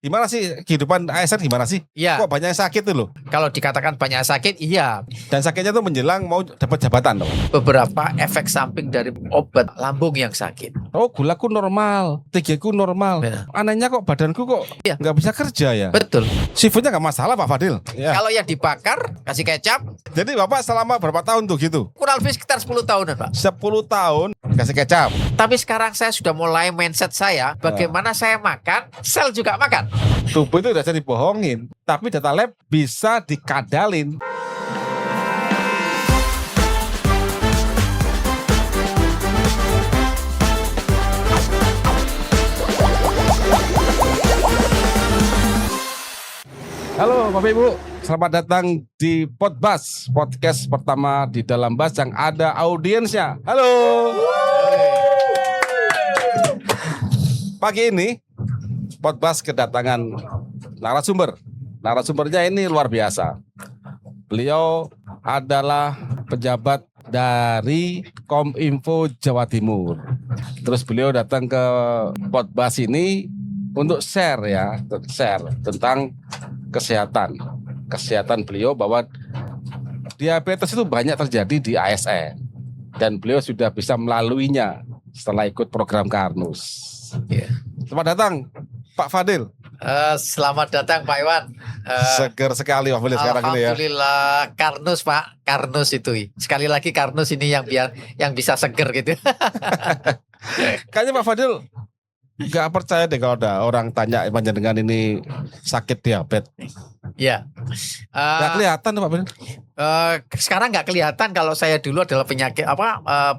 Gimana sih kehidupan ASN gimana sih? Iya. Kok banyak yang sakit tuh loh? Kalau dikatakan banyak sakit, iya. Dan sakitnya tuh menjelang mau dapat jabatan loh. Beberapa efek samping dari obat lambung yang sakit. Oh, gulaku normal, TG ku normal. Ya. Anehnya kok badanku kok Iya. nggak bisa kerja ya? Betul. Seafoodnya nggak masalah Pak Fadil. Ya. Kalau yang dibakar, kasih kecap, Jadi Bapak selama berapa tahun tuh gitu? kurang lebih sekitar 10 tahunan, Pak. 10 tahun kasih kecap. Tapi sekarang saya sudah mulai mindset saya, bagaimana saya makan, sel juga makan. Tubuh itu udah jadi bohongin, tapi data lab bisa dikadalin. Halo Bapak Ibu, selamat datang di Podbas, podcast pertama di dalam Bas yang ada audiensnya. Halo. Pagi ini Podbas kedatangan narasumber. Narasumbernya ini luar biasa. Beliau adalah pejabat dari Kominfo Jawa Timur. Terus beliau datang ke Podbas ini untuk share tentang kesehatan beliau, bahwa diabetes itu banyak terjadi di ASN dan beliau sudah bisa melaluinya setelah ikut program Karnus. Ya. Selamat datang Pak Fadil. Selamat datang Pak Iwan. Seger sekali Pak Fadil sekarang ini ya. Alhamdulillah, Karnus Pak, Karnus itu. Sekali lagi Karnus ini yang bisa seger gitu. Kayaknya Pak Fadil nggak percaya deh kalau ada orang tanya panjenengan ini sakit diabetes. Ya. Nggak kelihatan Pak Fadil. Sekarang nggak kelihatan kalau saya dulu adalah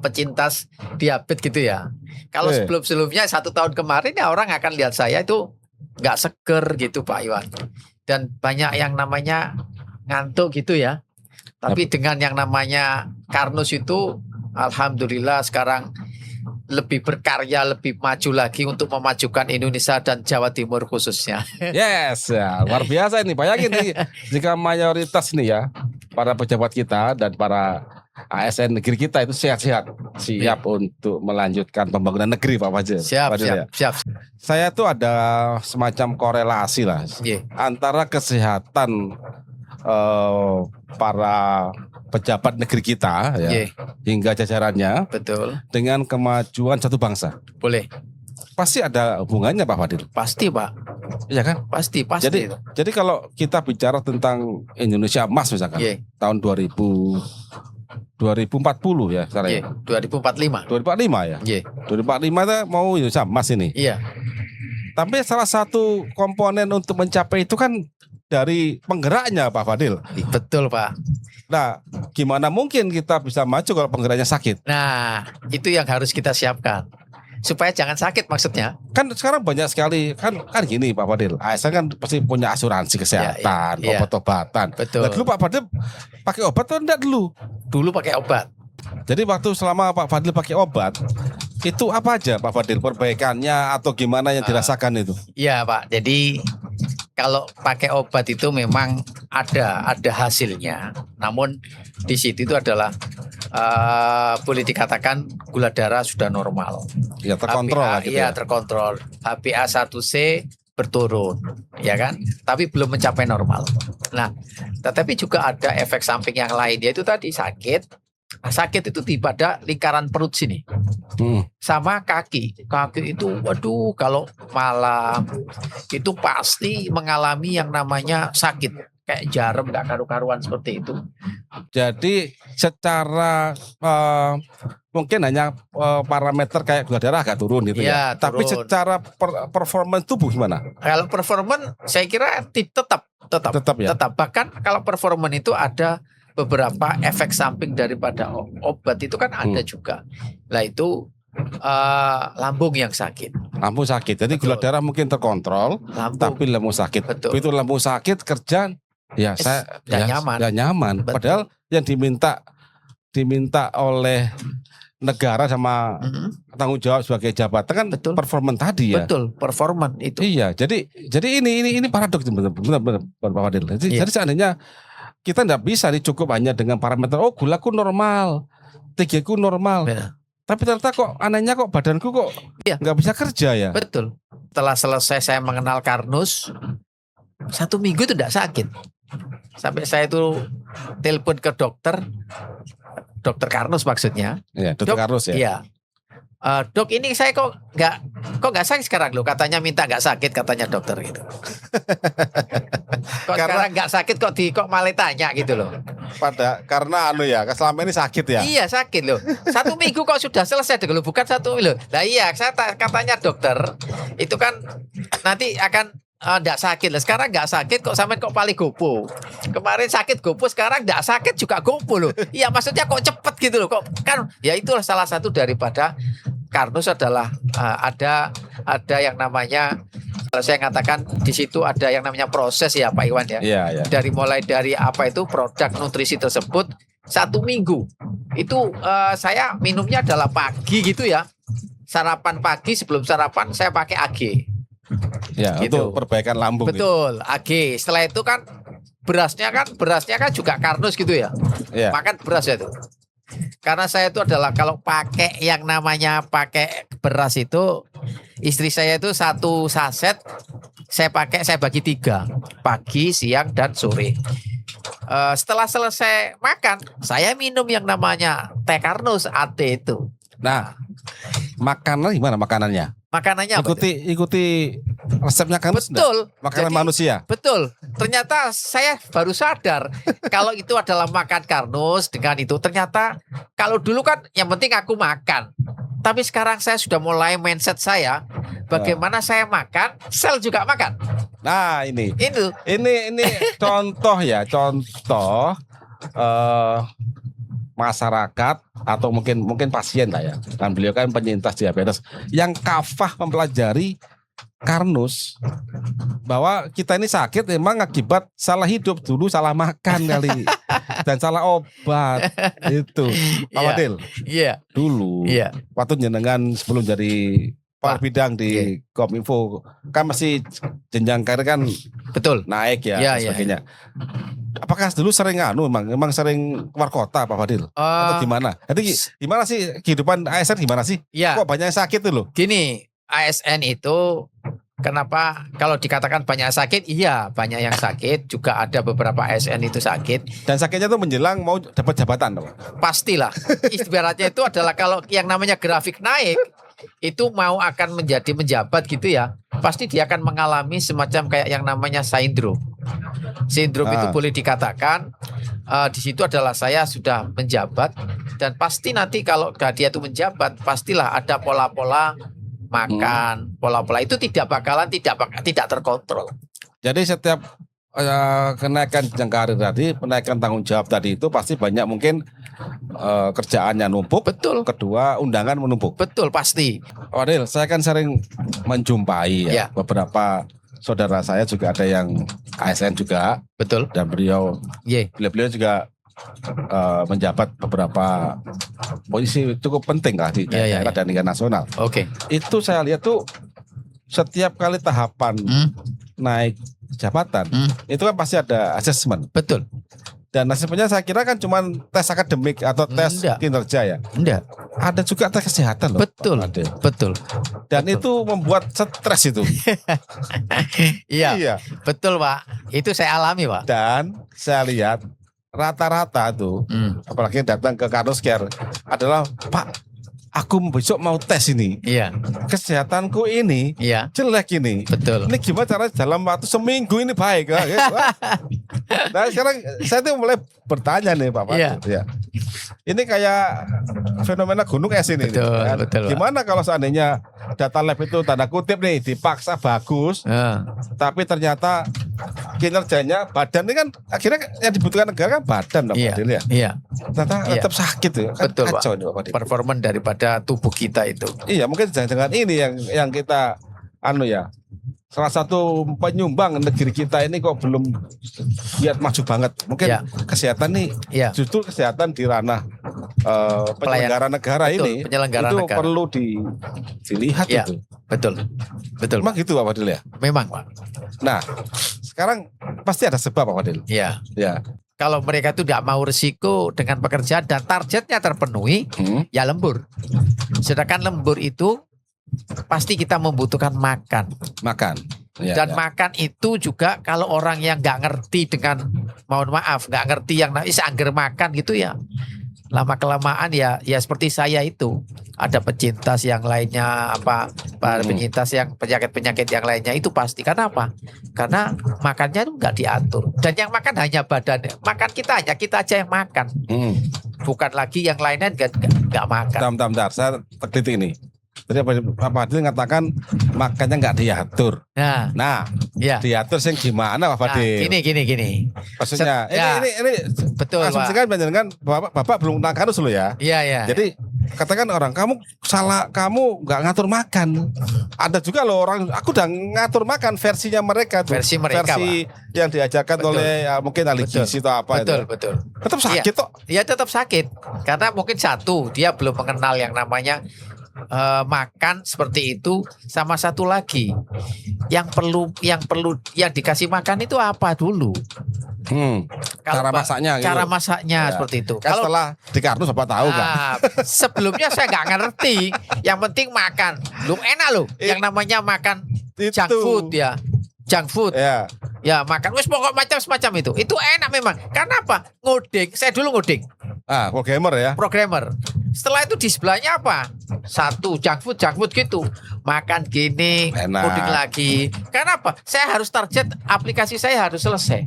pecintas diabetes gitu ya. Kalau sebelum-sebelumnya 1 tahun kemarin ya orang akan lihat saya itu nggak seger gitu Pak Iwan. Dan banyak yang namanya ngantuk gitu ya. Tapi dengan yang namanya Karnus itu alhamdulillah sekarang lebih berkarya, lebih maju lagi untuk memajukan Indonesia dan Jawa Timur khususnya. Yes, ya, luar biasa ini. Bayangin nih, jika mayoritas nih ya, para pejabat kita dan para ASN negeri kita itu sehat-sehat, siap untuk melanjutkan pembangunan negeri Pak Fadil. Siap. Saya tuh ada semacam korelasi lah antara kesehatan para pejabat negeri kita ya, hingga jajarannya, betul, dengan kemajuan satu bangsa. Boleh. Pasti ada hubungannya Pak Fadil. Pasti Pak. Iya kan? Pasti. Jadi kalau kita bicara tentang Indonesia emas misalkan tahun 2040 ya, sekarang ya. 2045. 2045 ya. 2045 itu mau Indonesia emas ini. Iya. Tapi salah satu komponen untuk mencapai itu kan dari penggeraknya Pak Fadil. Betul Pak. Nah, gimana mungkin kita bisa maju kalau penggeraknya sakit? Nah, itu yang harus kita siapkan. Supaya jangan sakit maksudnya. Kan sekarang banyak sekali kan gini Pak Fadil. ASN kan pasti punya asuransi kesehatan, obat-obatan. Betul. Nah, dulu Pak Fadil pakai obat atau enggak dulu? Dulu pakai obat. Jadi waktu selama Pak Fadil pakai obat, itu apa aja Pak Fadil perbaikannya atau gimana yang dirasakan itu? Iya Pak. Jadi kalau pakai obat itu memang ada hasilnya. Namun di situ itu adalah boleh dikatakan gula darah sudah normal. Ya terkontrol lah gitu ya. Terkontrol. HbA1c berturun, ya kan? Tapi belum mencapai normal. Nah, tetapi juga ada efek samping yang lain, yaitu tadi sakit. Sakit itu di pada lingkaran perut sini, sama kaki. Kaki itu, waduh, kalau malam itu pasti mengalami yang namanya sakit, kayak jarum nggak karu-karuan seperti itu. Jadi secara mungkin hanya parameter kayak gula darah agak turun gitu ya. Tapi turun. secara performa tubuh gimana? Kalau performan, saya kira tetap ya. Tetap. Bahkan kalau performan itu ada beberapa efek samping daripada obat itu kan ada juga. Nah itu lambung yang sakit. Lambung sakit. Jadi gula darah mungkin terkontrol, tapi lambung sakit. Betul. Begitu lambung sakit kerja, ya saya nggak nyaman. Betul. Padahal yang diminta oleh negara sama tanggung jawab sebagai jabatan kan performan tadi ya. Betul, performan itu. Iya. Jadi ini paradoks benar Pak Fadil. Jadi seandainya kita tidak bisa cukup hanya dengan parameter gulaku normal, TG ku normal. Tapi ternyata kok anehnya kok badanku kok Iya. nggak bisa kerja ya. Betul. Setelah selesai saya mengenal Karnus, 1 minggu itu tidak sakit. Sampai saya itu telepon ke dokter Karnus maksudnya. Iya, Dokter Dok, Karnus ya. Iya. Dok, ini saya kok nggak sakit sekarang loh. Katanya minta nggak sakit, katanya dokter gitu. Kok sekarang nggak sakit kok malah tanya gitu loh. Karena selama ini sakit ya. Iya sakit loh. 1 minggu kok sudah selesai loh, bukan 1 minggu. Nah iya, katanya dokter itu kan nanti akan nggak sakit lah. Sekarang nggak sakit kok sampai kok paling gopo. Kemarin sakit gopo, sekarang nggak sakit juga gopo loh. Iya maksudnya kok cepet gitu loh. Kok kan ya itulah salah satu daripada Karnus adalah ada yang namanya, kalau saya katakan di situ ada yang namanya proses ya Pak Iwan ya. Iya. Mulai dari apa itu produk nutrisi tersebut 1 minggu itu saya minumnya adalah pagi gitu ya. Sarapan pagi, sebelum sarapan saya pakai AG. Ya, Gitu. untuk perbaikan lambung. Betul, AG. Setelah itu kan berasnya kan juga Karnus gitu ya. Iya. Makan beras ya itu. Karena saya itu adalah kalau pakai yang namanya pakai beras itu, istri saya itu 1 saset saya bagi 3, pagi, siang dan sore. Setelah selesai makan, saya minum yang namanya teh Karnus AT itu. Nah, makanan gimana makanannya? Makanannya apa itu? Ikuti resepnya Karnus enggak? Betul. Makanan Jadi, manusia. Betul. Ternyata saya baru sadar kalau itu adalah makan Karnus dengan itu. Ternyata kalau dulu kan yang penting aku makan. Tapi sekarang saya sudah mulai mindset saya bagaimana saya makan, sel juga makan. Nah, ini Itu. ini contoh ya, masyarakat atau mungkin pasien lah ya. Dan beliau kan penyintas diabetes yang kafah mempelajari Karnus bahwa kita ini sakit memang akibat salah hidup dulu, salah makan kali dan salah obat itu. Pak Iya. Wadil, Iya. dulu Iya. waktu jenengan sebelum jadi kepala Pak. bidang di Kominfo kan masih jenjang karir kan Betul. naik ya, Iya, dan iya. sebagainya. Apakah dulu sering memang sering keluar kota Pak Fadil? Atau gimana? Jadi gimana sih kehidupan ASN gimana sih? Ya, Kok banyak yang sakit tuh loh? gini, ASN itu kenapa kalau dikatakan banyak sakit? Iya, banyak yang sakit. Juga ada beberapa ASN itu sakit. Dan sakitnya tuh menjelang mau dapat jabatan Pak. Pastilah. Ibaratnya itu adalah kalau yang namanya grafik naik, itu mau akan menjadi menjabat gitu ya. Pasti dia akan mengalami semacam kayak yang namanya sindrom. Sindrom itu boleh dikatakan di situ adalah saya sudah menjabat dan pasti nanti kalau dia itu menjabat pastilah ada pola-pola makan, pola-pola itu tidak terkontrol. Jadi setiap kenaikan jenjang karir tadi, penaikan tanggung jawab tadi itu pasti banyak mungkin kerjaannya numpuk. Betul. Kedua undangan menumpuk. Betul pasti. Wadil, saya kan sering menjumpai Ya. beberapa saudara saya juga ada yang ASN juga Betul. dan beliau Ye. beliau juga menjabat beberapa posisi cukup penting lah di Ya, ya, daerah dan tingkat nasional. Oke. Itu saya lihat tuh setiap kali tahapan naik jabatan itu kan pasti ada asesmen. Betul. Dan asesmennya saya kira kan cuma tes akademik atau tes Enggak. kinerja ya. Enggak. Ada juga tes kesehatan loh. Betul. Pak Wadil. Betul. Dan itu membuat stres itu. Iya. Betul, Pak. Itu saya alami, Pak. Dan saya lihat rata-rata tuh, apalagi yang datang ke Karnus Care adalah Pak, aku besok mau tes ini, Iya. kesehatanku ini Iya. jelek ini. Betul. Ini gimana caranya dalam waktu seminggu ini baik? Nah sekarang saya tuh mulai bertanya nih Pak Pak. Iya. Ya. Ini kayak fenomena gunung es ini. Betul, nih, kan? betul, Pak. Gimana kalau seandainya data lab itu tanda kutip nih dipaksa bagus, tapi ternyata kinerjanya badan ini kan akhirnya yang dibutuhkan negara kan badan Pak Iya. Fadil ya. Iya. Ternyata Iya. tetap sakit ya. Kan Betul, Pak. kacau nih Pak Fadil. Performan daripada tubuh kita itu. Iya mungkin jangan ini yang kita salah satu penyumbang negeri kita ini kok belum lihat maju banget. Mungkin Ya. kesehatan nih Iya. justru kesehatan di ranah penyelenggara negara Betul, ini penyelenggara itu negara. perlu dilihat Ya. itu. Betul. Betul. Emang gitu Pak Fadil ya. Memang, Pak. Nah sekarang pasti ada sebab Pak Fadil. Iya. Ya kalau mereka itu tidak mau risiko dengan pekerjaan dan targetnya terpenuhi, ya lembur. Sedangkan lembur itu pasti kita membutuhkan makan. Makan. Ya, Dan ya. makan itu juga kalau orang yang nggak ngerti dengan, mohon maaf, nggak ngerti yang angger makan gitu ya, lama kelamaan ya seperti saya itu, ada penyintas yang lainnya penyintas yang penyakit yang lainnya itu pasti. Karena apa? Karena makannya itu nggak diatur, dan yang makan hanya badannya, makan kita aja yang makan, bukan lagi yang lainnya nggak makan. Bentar, saya tergelitik ini. Tadi Pak Fadil mengatakan makannya nggak diatur. Nah, Ya. diatur sing gimana Pak Fadil? Gini. Maksudnya Ya. ini Betul, Pak. asumsikan kan Bapak belum pernah karus loh ya. Iya. Jadi katakan orang kamu salah, kamu nggak ngatur makan. Ada juga loh orang, aku udah ngatur makan versinya mereka tuh. Versi mereka, yang diajarkan Betul. oleh mungkin ahli gizi atau apa itu. Betul. Tetap sakit kok. Ya tetap sakit karena mungkin satu dia belum mengenal yang namanya makan seperti itu, sama satu lagi yang perlu yang dikasih makan itu apa dulu. Cara masaknya gitu. Cara masaknya Ya. seperti itu. Kan setelah di kardus Bapak tahu kan. Sebelumnya saya nggak ngerti. Yang penting makan. Belum enak loh. Yang namanya makan junk food ya. Junk food. Ya. Ya makan. Wes pokok macam semacam itu. Itu enak memang. Karena apa? Ngoding. Saya dulu ngoding. Programmer ya. Programmer. Setelah itu di sebelahnya apa? Satu junk food gitu. Makan gini, Enak. ngoding lagi. Karena apa? Saya harus target aplikasi saya harus selesai.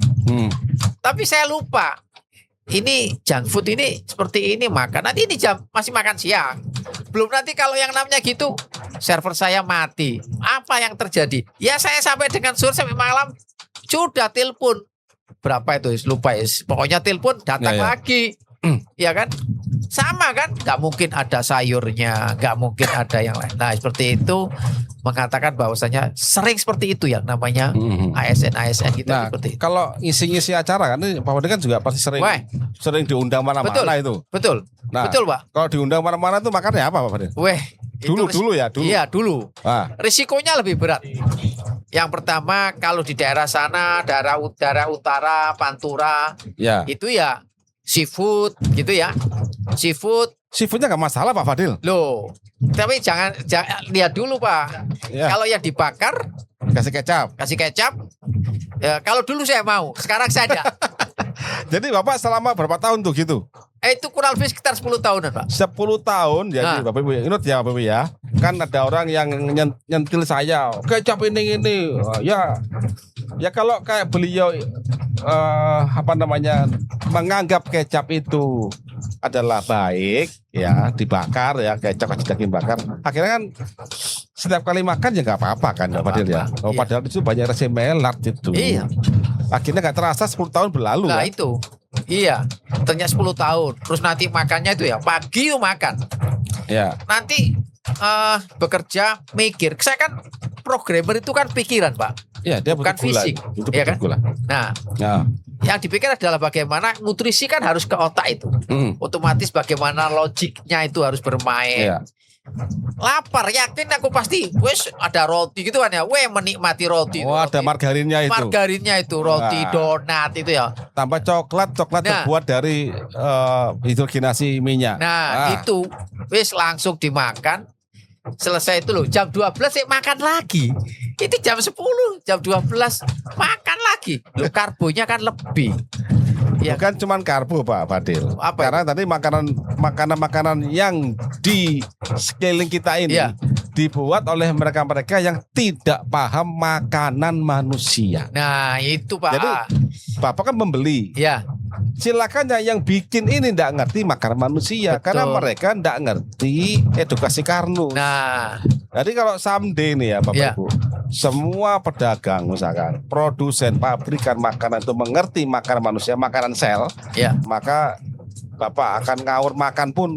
Tapi saya lupa. Ini junk food ini seperti ini makan. Nanti ini masih makan siang. Belum nanti kalau yang namanya gitu, server saya mati. Apa yang terjadi? Ya saya sampai dengan sore sampai malam sudah telepon. Berapa itu? Lupa ya. Pokoknya telepon datang Ya. lagi. Ya kan? Sama kan? Gak mungkin ada sayurnya, gak mungkin ada yang lain. Nah seperti itu, mengatakan bahwasanya sering seperti itu yang namanya ASN gitu. Nah, seperti itu. kalau ngisi-ngisi acara kan Pak Fadil kan juga pasti sering diundang mana-mana itu. Betul. Nah, Betul, Pak. Kalau diundang mana-mana itu makannya apa Pak Fadil? Dulu ya. Iya, dulu. Risikonya lebih berat. Yang pertama kalau di daerah sana, daerah utara, Pantura, Ya. itu ya seafood gitu ya. Seafoodnya nggak masalah Pak Fadil. Loh, tapi jangan lihat dulu Pak. Ya. Kalau yang dibakar Kasih kecap. kasih kecap. Ya, kalau dulu saya mau, sekarang saya tidak. Jadi Bapak selama berapa tahun tuh gitu? Itu kurang lebih sekitar 10 tahunan Pak. 10 tahun jadi Bapak Ibu ingat ya Bapak Ibu ya. Kan ada orang yang nyentil saya, kecap ini. Ya kalau kayak beliau menganggap kecap itu adalah baik ya, dibakar ya, kecap kasih daging bakar. Akhirnya kan setiap kali makan ya nggak apa-apa kan Pak Fadil ya. apa-apa. Iya. Padahal itu banyak rasa melat itu. Iya. Akhirnya nggak terasa 10 tahun berlalu. Nah kan? itu. Iya, ternyata 10 tahun. Terus nanti makannya itu ya pagi makan. Ya. Nanti bekerja mikir. Saya kan programmer itu kan pikiran Pak. Iya, dia Bukan butuh gula. fisik, Itu iya butuh kan? gula. Nah, Ya. yang dipikir adalah bagaimana nutrisi kan harus ke otak itu. Otomatis bagaimana logiknya itu harus bermain. Iya. Lapar, yakin aku pasti wes ada roti gitu kan ya. Menikmati roti. Oh, ada Roti. margarinnya itu. Margarinnya itu roti, Wah. donat itu ya. Tambah coklat Nah. terbuat dari hidrogenasi minyak. Nah, itu wes langsung dimakan. Selesai itu loh, jam 12 saya makan lagi. Itu jam 10, jam 12 makan lagi. Loh, karbonya kan lebih. Ya, Bukan cuman karbo Pak Fadil. Apa Karena tadi makanan yang di sekeliling kita ini Iya. dibuat oleh mereka-mereka yang tidak paham makanan manusia. Nah, itu Pak. Jadi Bapak kan membeli. Ya, Silakan yang bikin ini tidak ngerti makanan manusia. Betul. Karena mereka tidak ngerti edukasi karnus. nah, Jadi kalau someday nih ya Bapak Ya. Ibu, semua pedagang misalkan, produsen, pabrikan makanan itu mengerti makanan manusia, makanan sel, ya. maka Bapak akan ngawur makan pun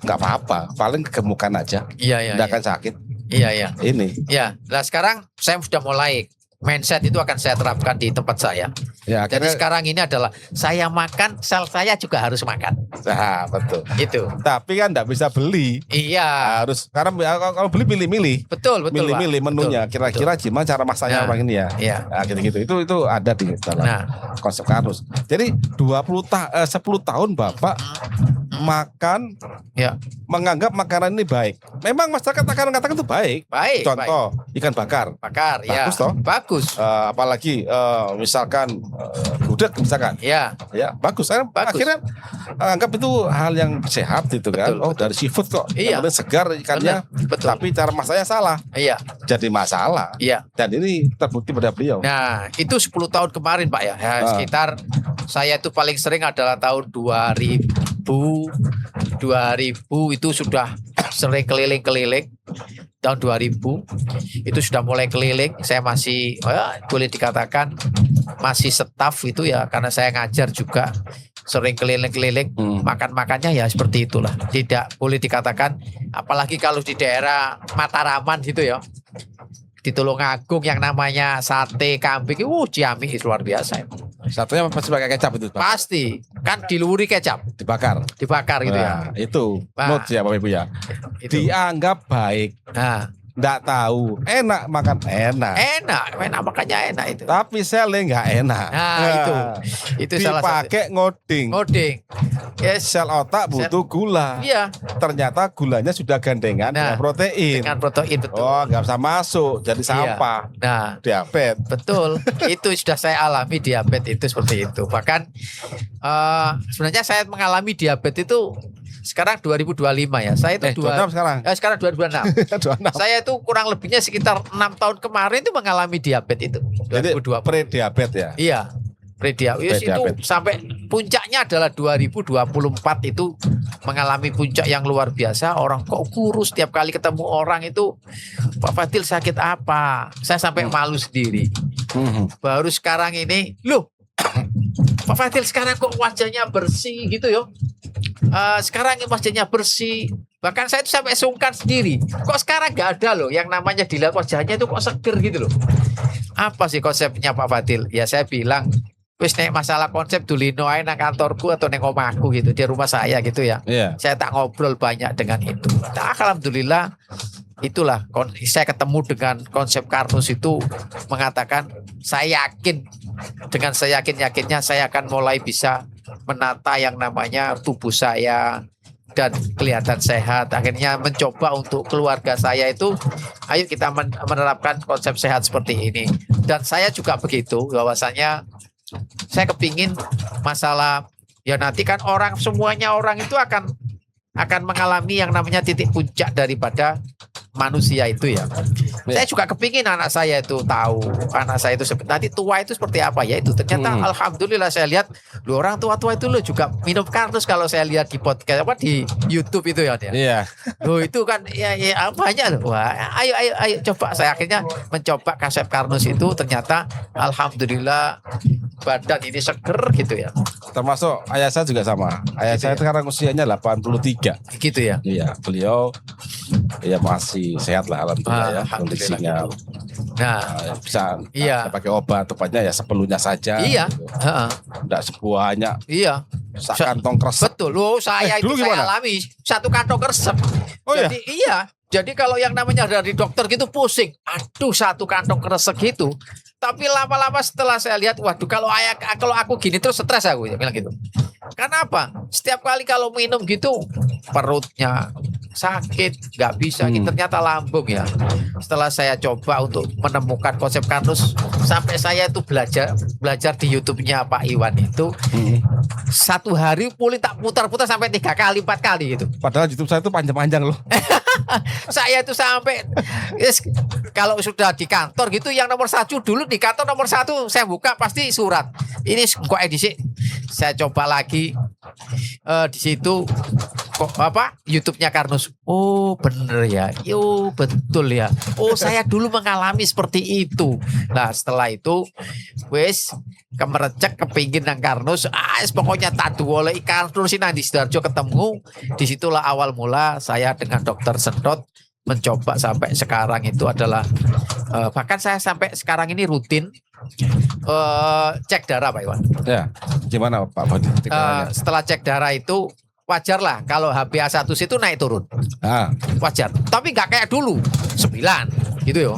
nggak apa-apa, paling kegemukan aja, Iya, iya. tidak akan sakit. Iya, iya. Ini, Ya, nah sekarang saya sudah mulai mindset itu akan saya terapkan di tempat saya. Ya, Jadi akhirnya, sekarang ini adalah saya makan, sel saya juga harus makan. nah, betul. Itu. Tapi kan nggak bisa beli. Iya. Harus karena kalau beli milih-milih. Betul, Pak. Milih-milih menunya. Betul, Kira-kira gimana cara masaknya Nah, orang ini ya. Iya. Nah, gitu-gitu. Itu ada di dalam Nah, konsep Karnus. Jadi 10 tahun Bapak makan ya. menganggap makanan ini baik. Memang masyarakat akan mengatakan itu baik. Baik. Contoh ikan bakar. Bakar, ya. Bagus toh? Bagus. Apalagi misalkan gudeg misalkan. Ya. Ya, bagus. Bagus. Akhirnya anggap itu hal yang sehat gitu kan. Betul, Oh, betul. dari seafood kok. Iya. Kemudian segar ikannya. Benar, betul. Tapi cara masaknya salah. Iya. Jadi masalah. Iya. Dan ini terbukti pada beliau. Nah, itu 10 tahun kemarin, Pak ya. Sekitar saya itu paling sering adalah tahun 2000 itu sudah sering keliling-keliling. Tahun 2000 itu sudah mulai keliling. Saya masih boleh dikatakan masih staf itu ya, karena saya ngajar juga, sering keliling-keliling. Makan-makannya ya seperti itulah. Tidak boleh dikatakan, apalagi kalau di daerah Mataraman gitu ya, di Tulungagung yang namanya sate kambing, ciamik luar biasa. Satunya pasti pakai kecap itu, Pak. Pasti kan diluri kecap, Dibakar. gitu ya. Itu Nah. notes ya Bapak Ibu ya. Itu. Dianggap baik. Nah, Nggak tahu. Enak makan enak. enak makanya enak itu. Tapi selnya nggak enak. Nah, itu salah satu. Dipakai ngoding. Ngoding. Yes. Sel otak butuh gula. Iya, Ternyata gulanya sudah gandengan Nah, dengan protein. dengan protein, betul. Oh, nggak bisa masuk. Jadi Iya. sampah. Nah, Diabetes. betul. Itu sudah saya alami diabetes itu seperti itu. Bahkan sebenarnya saya mengalami diabetes itu sekarang 2025 ya. Saya itu 26 sekarang. sekarang 2026. 26. Saya itu kurang lebihnya sekitar 6 tahun kemarin itu mengalami diabetes itu. Jadi 2020. pre-diabetes ya. Iya. Prediabetes itu Prediabetes. sampai puncaknya adalah 2024 itu mengalami puncak yang luar biasa. Orang kok kurus, tiap kali ketemu orang itu, Pak Fadil sakit apa? Saya sampai malu sendiri. Baru sekarang ini, loh, Pak Fadil sekarang kok wajahnya bersih gitu yo. Sekarang wajahnya bersih. Bahkan saya itu sampai sungkan sendiri. Kok sekarang nggak ada loh yang namanya dilihat wajahnya itu kok seger gitu loh. Apa sih konsepnya Pak Fadil? Ya saya bilang, wis nek masalah konsep dulino ae nang kantorku atau neng omahku gitu, di rumah saya gitu ya. Iya. Saya tak ngobrol banyak dengan itu. Nah, alhamdulillah itulah saya ketemu dengan konsep Karnus itu, mengatakan saya yakin, dengan saya yakinnya saya akan mulai bisa menata yang namanya tubuh saya dan kelihatan sehat. Akhirnya mencoba untuk keluarga saya itu, ayo kita menerapkan konsep sehat seperti ini. Dan saya juga begitu, bahwasanya saya kepingin masalah ya nanti kan semuanya orang itu akan mengalami yang namanya titik puncak daripada manusia itu ya. Saya juga kepingin anak saya itu tahu, anak saya itu nanti tua itu seperti apa ya itu. Ternyata alhamdulillah saya lihat lu orang tua-tua itu lo juga minum Karnus, kalau saya lihat di podcast di YouTube itu ya. Iya. Loh itu kan ya banyak loh. Wah, ayo coba. Saya akhirnya mencoba konsep Karnus itu, ternyata alhamdulillah badan ini seger gitu ya. Termasuk ayah saya juga sama. Ayah saya sekarang usianya 83. Gitu ya. Iya, beliau ya masih sehat lah alhamdulillah ya Alhamdulillah kondisinya. gitu. Nah, Bisa Iya. pakai obat, obatnya ya seperlunya saja. iya. Gitu. Heeh. Nggak sebuahnya Iya. sak kantong kresek. Betul. Loh, saya itu dulu saya gimana? alami satu kantong resep. Oh, Jadi iya. Jadi kalau yang namanya dari dokter gitu pusing. Aduh, satu kantong kresek gitu. Tapi lama-lama setelah saya lihat, waduh, kalau aku gini terus stres aku, ya, bilang gitu. Kenapa? Setiap kali kalau minum gitu perutnya sakit, nggak bisa. Ternyata lambung ya. Setelah saya coba untuk menemukan konsep Karnus, sampai saya itu belajar di YouTube-nya Pak Iwan itu, satu hari pulih tak putar-putar sampai 3 kali 4 kali gitu. Padahal YouTube saya itu panjang-panjang loh. Saya itu sampai kalau sudah di kantor gitu, yang nomor 1 dulu di kantor nomor 1 saya buka pasti surat. Ini kok edisi. Saya coba lagi di situ kok YouTube-nya Karnus. Oh bener ya, yo betul ya. Oh saya dulu mengalami seperti itu. Nah setelah itu wes kemerecek kepingin nang Karnus. Pokoknya tadu oleh Karnus nang di Sidoarjo ketemu. Disitulah awal mula saya dengan Dokter Sentot mencoba sampai sekarang itu adalah bahkan saya sampai sekarang ini rutin cek darah Pak Iwan. Ya, gimana Pak Fadil? Setelah cek darah itu wajar lah kalau HbA1c itu naik turun. Wajar. Tapi nggak kayak dulu 9 gitu ya.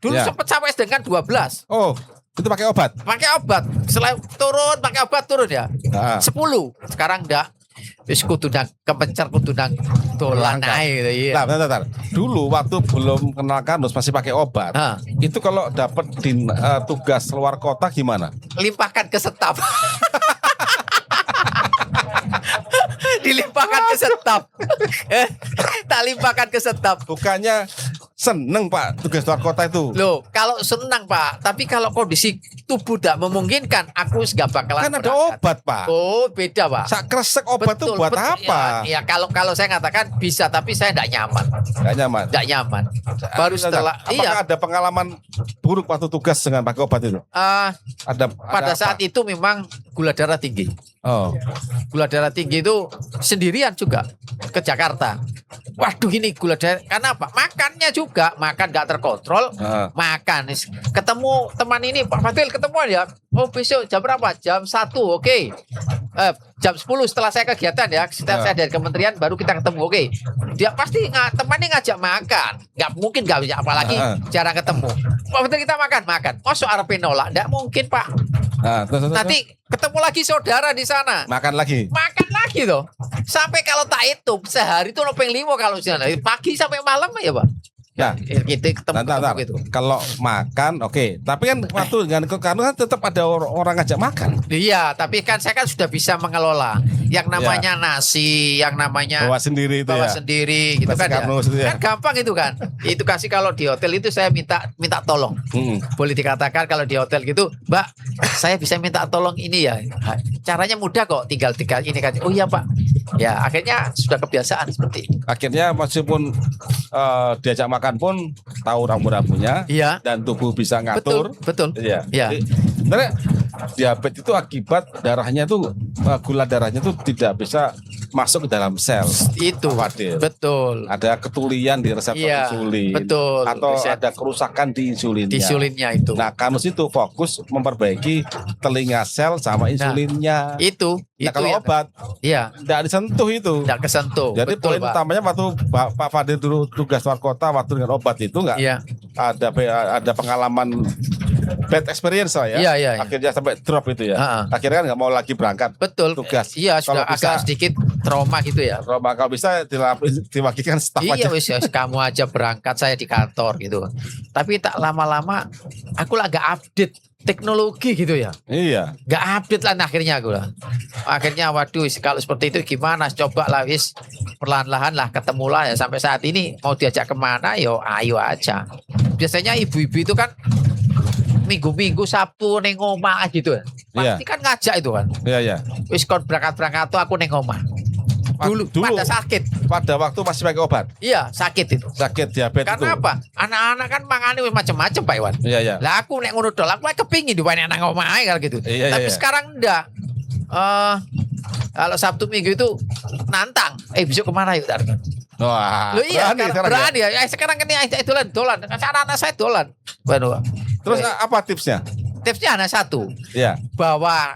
Dulu Ya. sempat sampai dengan 12. Oh, itu pakai obat. Pakai obat. Selain turun pakai obat turun ya. 10. Sekarang enggak. Wis kudu nang kepencer kudu nang dolan ae gitu, iya. Nah, bentar. Dulu waktu belum kenal Karnus masih pakai obat. Itu kalau dapat tugas luar kota gimana? Limpahkan ke staf. Dilimpahkan ke staf. Tak limpahkan ke staf. Bukannya seneng Pak tugas luar kota itu? Loh, kalau senang Pak, tapi kalau kondisi tubuh tidak memungkinkan, aku nggak bakalan. Kan ada berangkat. obat Pak. Oh, beda Pak. Sak kresek obat itu buat apa? Ya kalau saya katakan bisa, tapi saya tidak nyaman. Gak nyaman. Tidak nyaman. Baru setelah, Apakah ada pengalaman buruk waktu tugas dengan pakai obat itu? Pada saat itu memang gula darah tinggi. Oh, Gula darah tinggi itu sendirian juga ke Jakarta. Waduh, ini gula darah. Karena apa? Makannya juga, makan nggak terkontrol. Makan. Ketemu teman ini, Pak Fadil ketemuan ya. Oh, besok jam berapa? Jam 1, oke. Jam 10 setelah saya kegiatan ya. Setelah saya dari kementerian baru kita ketemu, oke. Dia pasti temannya ngajak makan. Nggak mungkin nggak bisa, apalagi jarang ketemu. Pak Fadil kita makan. Oh, soal nolak, nggak mungkin Pak. terus. Nanti ketemu lagi saudara di sana. Makan lagi Toh. Sampai kalau tak hitung sehari itu nopeng 5 kalau di sana. Pagi sampai malam ya Pak. Ya, Kita ketemu gitu. Kalau makan oke. Tapi kan waktu dengan Karnus kan tetap ada orang ngajak makan. Iya, tapi kan saya kan sudah bisa mengelola yang namanya nasi, yang namanya Bawa sendiri itu bawa ya. sendiri gitu Nasi kan ya. Karnus itu ya. Kan gampang itu kan. Itu kasih kalau di hotel itu saya minta tolong. Boleh dikatakan kalau di hotel gitu, Mbak, saya bisa minta tolong ini ya. Caranya mudah kok, tinggal ini kan. Oh iya Pak. Ya, akhirnya sudah kebiasaan seperti itu. Akhirnya meskipun diajak makan pun tahu rambu-rambunya. Iya. Dan tubuh bisa ngatur. Betul. Iya. Iya. Sebenarnya diabetes itu akibat darahnya tuh gula darahnya tuh tidak bisa masuk ke dalam sel. Itu. Fadil. Betul. Ada ketulian di reseptor Iya, insulin. betul. Atau Bisa. ada kerusakan di insulinnya. Di insulinnya itu. Nah, Karnus itu fokus memperbaiki telinga sel sama insulinnya. Itu Kalau ya. obat Iya, tidak disentuh itu. tidak kesentuh. Jadi betul, poin Pak. utamanya waktu Pak Fadil dulu tugas luar kota waktu dengan obat itu nggak Iya. ada pengalaman bad experience lah ya. Iya, iya. Akhirnya sampai drop itu ya. Akhirnya kan nggak mau lagi berangkat. Betul. Tugas. Iya, sudah Kalau bisa. agak sedikit trauma gitu ya. Kalau bisa diwakilkan staf Iya aja. wis kamu aja berangkat, saya di kantor gitu. Tapi tak lama-lama aku lah gak update teknologi gitu ya. Iya. Gak update lah akhirnya aku lah. Akhirnya waduh kalau seperti itu gimana? Coba lah wis perlahan-lahan lah ketemu lah ya. Sampai saat ini mau diajak kemana yo ayo aja. Biasanya ibu-ibu itu kan minggu-minggu Sabtu neng omah gitu ya. Pasti kan ngajak itu kan. Iya. Wis kon berangkat-berangkat tuh aku neng omah. Dulu pada sakit. Pada waktu masih pakai obat. Iya, sakit itu. Sakit diabetes itu. Karena apa? Anak-anak kan mangane macam-macam Pak Iwan. Iya. Lah aku nek ngono dol, aku kepingin diwani anak omah ae kalau gitu. Iya, Tapi iya. sekarang enggak. Kalau Sabtu Minggu itu nantang. Besok kemana yuk? Wah. Loh iya, berani sekarang ya? berani ya. Sekarang ini dolan. Anak-anak saya dolan. Waduh. Terus apa tipsnya? Tipsnya hanya satu. Iya. Bawa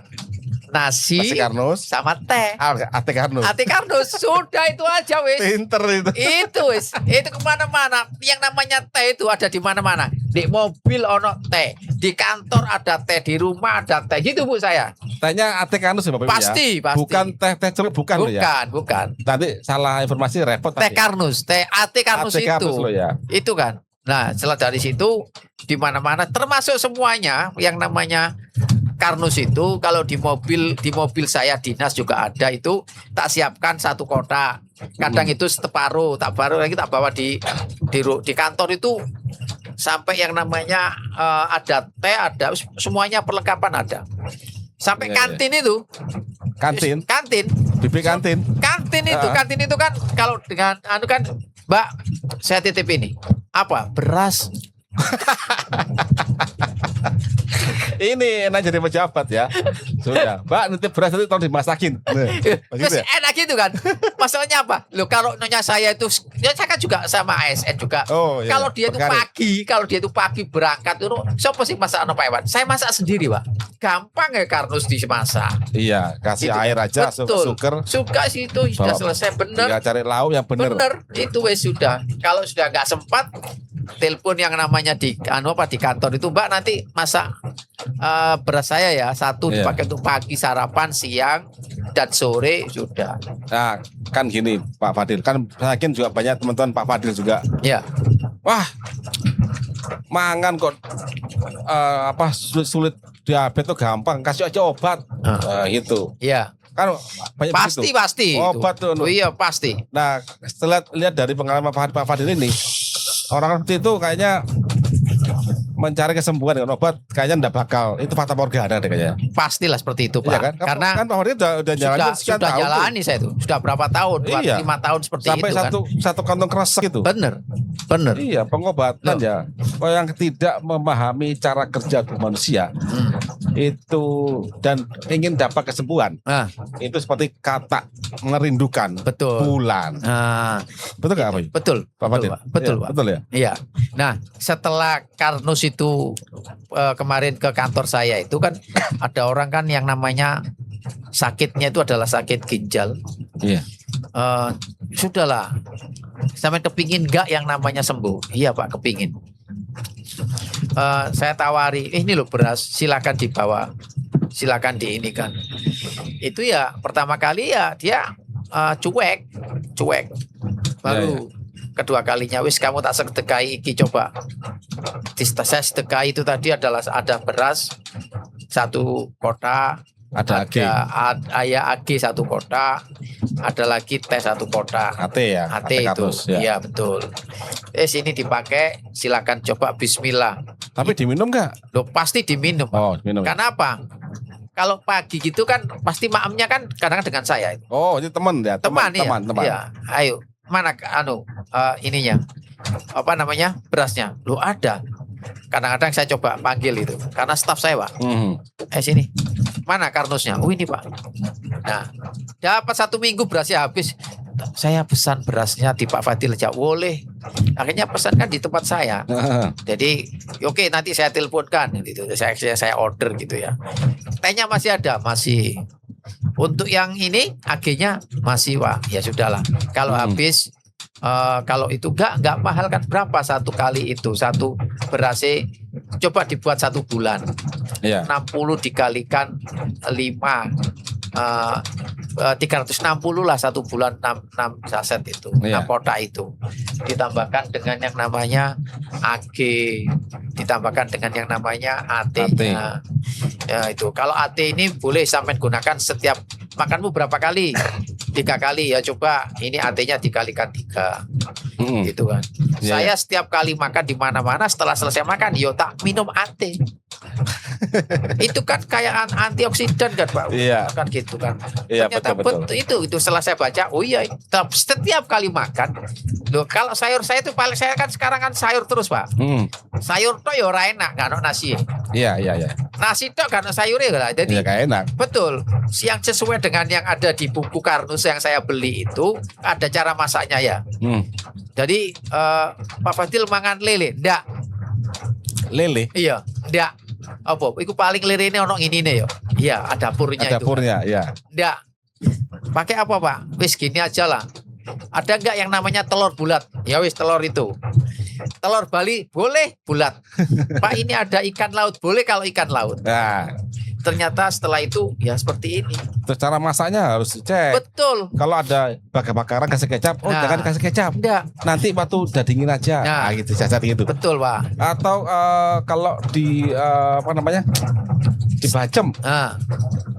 nasi Karnus sama teh. Ate Karnus. Ate Karnus sudah itu aja wis. Pinter itu. Itu wis, itu kemana-mana. Yang namanya teh itu ada di mana-mana. Di mobil ono teh, di kantor ada teh, di rumah ada teh. Gitu Bu saya. Tehnya Ate Karnus ya Bapak Ibu ya? Pasti. Bukan teh celup, bukan loh ya? Bukan. Nanti salah informasi repot Teh tadi. Karnus, teh Ate Karnus Ate itu. Karnus loh ya. Itu kan. Nah, setelah dari situ di mana-mana termasuk semuanya yang namanya Karnus itu kalau di mobil saya dinas juga ada itu tak siapkan satu kotak. Kadang itu separuh, tak bawa di kantor itu sampai yang namanya ada teh, ada semuanya perlengkapan ada. Sampai Iya, kantin itu. Kantin. Bibi kantin. Kantin itu kan kalau dengan kan Mbak, saya titip ini. Apa? Beras. Ini enak jadi pejabat ya. Sudah, Mbak nitip beras itu tolong dimasakin. Terus enak gitu kan. Masalahnya apa? Loh kalau nyonya saya itu, ya saya kan juga sama ASN juga. Oh, iya. Kalau dia itu pagi berangkat itu, siapa sih masak Pak Iwan? Saya masak sendiri, Pak. Gampang ya Karnus dimasak. Iya, kasih Gitu. air aja, Betul. sugar. Suka sih itu sudah Bawa- selesai bener. Tinggal cari lauk yang bener. Itu wes sudah. Kalau sudah nggak sempat, telepon yang namanya di di kantor itu, Mbak nanti masak beras saya ya satu Iya. dipakai untuk pagi sarapan, siang dan sore sudah. Nah, kan gini Pak Fadil, kan saya yakin juga banyak teman-teman Pak Fadil juga. Ya, Wah, mangan kok sulit diabetes tuh gampang, kasih aja obat. Gitu. ya Kan banyak begitu. pasti. Obat itu. tuh. Oh, iya pasti. Nah, setelah lihat dari pengalaman Pak Fadil ini, orang seperti itu kayaknya mencari kesembuhan dengan obat kayaknya enggak bakal, itu fata morgana deh kayaknya. Pastilah seperti itu, Pak. Iya kan? Karena kan Pak Fadil udah jalan sekian sudah tahun tuh. jalani saya itu. Sudah berapa tahun? Iya. 5 tahun seperti Sampai itu kan. satu kantong kresek itu. Bener. Iya, pengobatan Loh. ya. Kalau yang tidak memahami cara kerja tubuh manusia itu dan ingin dapat kesembuhan, Nah, itu seperti kata merindukan betul. bulan. Nah, Betul nggak Pak? betul. Pak Fadil? Pak. Betul, Iya, Pak. betul ya. Iya. Nah, setelah Karnus itu kemarin ke kantor saya itu kan ada orang kan yang namanya sakitnya itu adalah sakit ginjal. Iya. Sudahlah. Sampai kepingin nggak yang namanya sembuh? Iya Pak, kepingin. Saya tawari, ini loh beras, silakan dibawa, silakan di ini kan. Itu ya pertama kali ya dia cuek. Baru kedua kalinya wis kamu tak sedekahi iki coba. Saya sedekahi itu tadi adalah ada beras 1 kotak, Ada AG. ayah AG 1 kotak, ada lagi teh 1 kotak. AT ya. AT itu, kartus, ya. iya betul. Sini dipakai, silakan coba Bismillah. Tapi diminum nggak? Loh pasti diminum. Oh, minum. Ya? Kenapa? Kalau pagi gitu kan pasti maamnya kan kadang dengan saya. Oh, itu teman ya. Teman. Teman. Iya. Ayo, mana ininya? Apa namanya? Berasnya. Loh ada. Kadang-kadang saya coba panggil itu karena staf saya, Pak. Sini. Mana Karnusnya? Oh ini, Pak. Nah, dapat 1 minggu berasnya habis. Saya pesan berasnya di Pak Fadil aja boleh. Akhirnya pesan kan di tempat saya. Jadi oke nanti saya teleponkan gitu. Saya order gitu ya. Tehnya masih ada, masih. Untuk yang ini AG-nya masih, Pak. Ya sudahlah. Kalau habis kalau itu enggak mahal kan, berapa satu kali itu satu beras coba dibuat 1 bulan. Iya. 60 dikalikan 5 360 lah 1 bulan 6 saset itu, Iya. 6 kotak itu. Ditambahkan dengan yang namanya AG, ditambahkan dengan yang namanya AT-nya. Ya itu. Kalau AT ini boleh sampai gunakan setiap makanmu berapa kali? 3 kali ya, coba ini AT-nya dikalikan 3. Gitu kan. Iya, Saya setiap kali makan di mana-mana setelah selesai makan yo tak minum AT. Itu kan kayak antioksidan kan Pak. Iya. Kan gitu kan. Iya, Ternyata betul. itu setelah saya baca, oh iya, setiap kali makan. Loh, kalau sayur saya itu paling saya kan sekarang kan sayur terus Pak. Sayur tuh ya ora enak, gak ono nasi. Iya. Nasi tuh gak ono sayurnya lah. Jadi Iya, kayak enak. betul, yang sesuai dengan yang ada di buku Karnus yang saya beli itu ada cara masaknya ya. Jadi Pak Fadil mangan lele, ndak? Lele. Iya, ndak. Apa? Iku paling lele ini ono ini nih ya. Iya, ada dapurnya itu. Dapurnya, ya. Ndak. Pakai apa Pak? Wis gini aja lah. Ada nggak yang namanya telur bulat? Ya wis telur itu. Telur Bali boleh bulat. Pak ini ada ikan laut, boleh kalau ikan laut. Nah, Ternyata setelah itu ya seperti ini. terus cara masaknya harus dicek. Betul. Kalau ada bakar-bakaran kasih kecap, Nah. jangan kasih kecap. Enggak. Nanti waktu udah dingin aja. Nah. Gitu, cacat gitu. Betul Pak. Atau kalau di apa namanya? Dibacem Nah,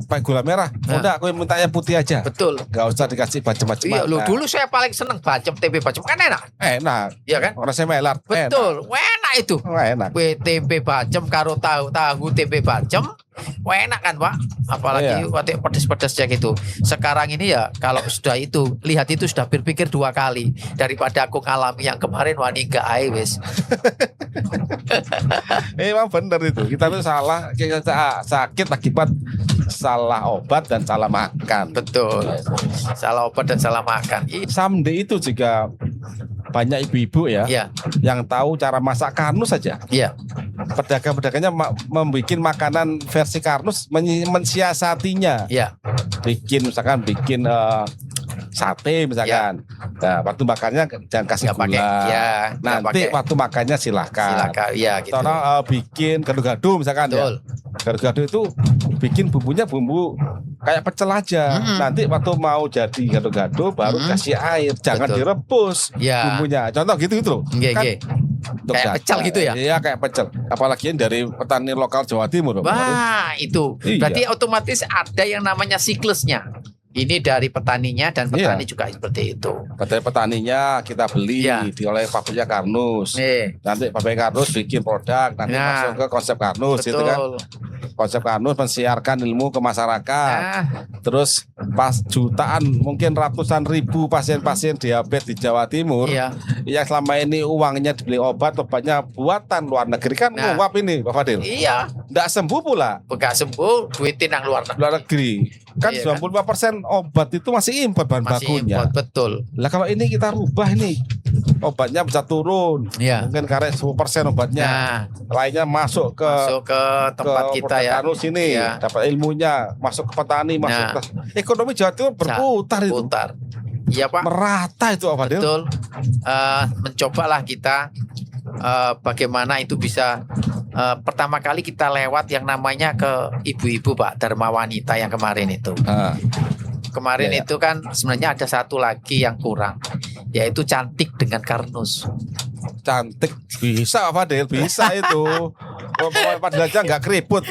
pakai gula merah. Nah. Udah aku mintanya putih aja. betul. Gak usah dikasih bacem-bacem. Iya, lu dulu saya paling seneng bacem, tempe bacem kan enak, Enak. iya kan? Orang saya melar. Betul, enak itu. Enak. Kue tempe bacem karo tahu tempe bacem wah enak kan Pak, apalagi waktu pedes-pedesnya gitu. Sekarang ini ya kalau sudah itu lihat itu sudah berpikir 2 kali daripada aku ngalami yang kemarin wah ini enggak ae wis. Emang bener itu. Kita tuh salah, kita sakit akibat salah obat dan salah makan. Betul. Salah obat dan salah makan. Someday itu juga banyak ibu-ibu ya, yang tahu cara masak karnus saja. Iya. Pedagang-pedagangnya membuat makanan versi karnus, mensiasatinya. Iya. Bikin sate misalkan. Nah, waktu makannya jangan kasih gula. Ya, nanti waktu makannya silahkan. Ya, gitu. Atau bikin gado-gado misalkan. Betul. Ya. Gado-gado itu bikin bumbunya bumbu kayak pecel aja. Nanti waktu mau jadi gado-gado baru kasih air, jangan direbus bumbunya. Contoh gitu loh. Kan kayak pecel gitu ya? Iya kayak pecel. Apalagi dari petani lokal Jawa Timur. Wah itu. Berarti otomatis ada yang namanya siklusnya. Ini dari petaninya dan petani juga seperti itu. Dari petaninya kita beli oleh pabriknya Karnus. Nanti pabrik Karnus bikin produk, nanti masuk ke konsep Karnus gitu kan. Konsep Karnus mensiarkan ilmu ke masyarakat. Terus pas jutaan, mungkin ratusan ribu pasien-pasien diabetes di Jawa Timur yang selama ini uangnya dibeli obatnya buatan luar negeri kan nguap ini Pak Fadil. Iya. Nggak sembuh pula. Nggak sembuh, duitin yang luar negeri. Kan 95% obat itu masih impor bahan bakunya. Import, betul. Lah kalau ini kita rubah nih, obatnya bisa turun. Mungkin karet 10% obatnya. Lainnya masuk ke tempat kita ya. Karnus ini dapat ilmunya, masuk ke petani, masuk ke ekonomi Jawa Timur berputar itu. Iya Pak. Merata itu apa dia? Betul. Mencobalah kita bagaimana itu bisa pertama kali kita lewat yang namanya ke ibu-ibu Pak Dharma Wanita yang kemarin itu. Kemarin itu kan sebenarnya ada satu lagi yang kurang, yaitu cantik dengan karnus. Cantik bisa Pak Fadil, bisa itu. Padahal aja nggak keriput.